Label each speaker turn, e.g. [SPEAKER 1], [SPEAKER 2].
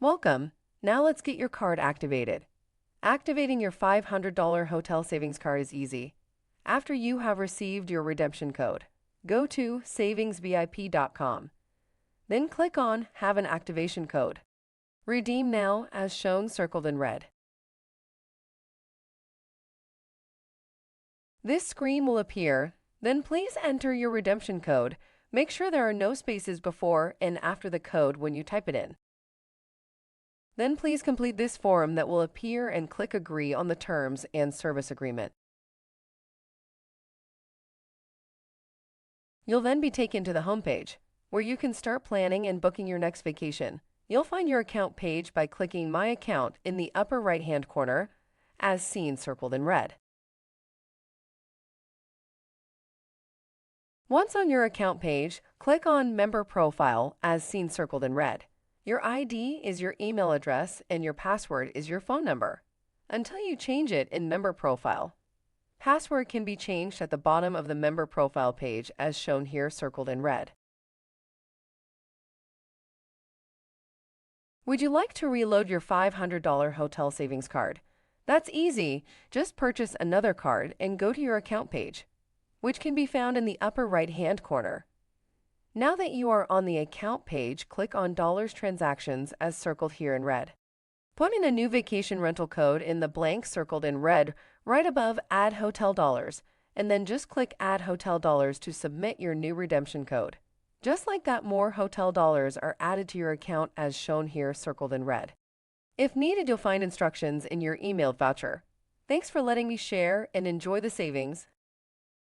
[SPEAKER 1] Welcome. Now let's get your card activated. Activating your $500 hotel savings card is easy. After you have received your redemption code, go to savingsvip.com. Then click on Have an Activation Code. Redeem now as shown circled in red. This screen will appear. Then please enter your redemption code. Make sure there are no spaces before and after the code when you type it in. Then please complete this form that will appear and click Agree on the Terms and Service Agreement. You'll then be taken to the home page, where you can start planning and booking your next vacation. You'll find your account page by clicking My Account in the upper right-hand corner, as seen circled in red. Once on your account page, click on Member Profile, as seen circled in red. Your ID is your email address and your password is your phone number, until you change it in Member Profile. Password can be changed at the bottom of the Member Profile page as shown here circled in red. Would you like to reload your $500 hotel savings card? That's easy. Just purchase another card and go to your account page, which can be found in the upper right-hand corner. Now that you are on the account page, click on Dollars Transactions as circled here in red. Put in a new vacation rental code in the blank circled in red right above Add Hotel Dollars, and then just click Add Hotel Dollars to submit your new redemption code. Just like that, more hotel dollars are added to your account as shown here circled in red. If needed, you'll find instructions in your emailed voucher. Thanks for letting me share and enjoy the savings.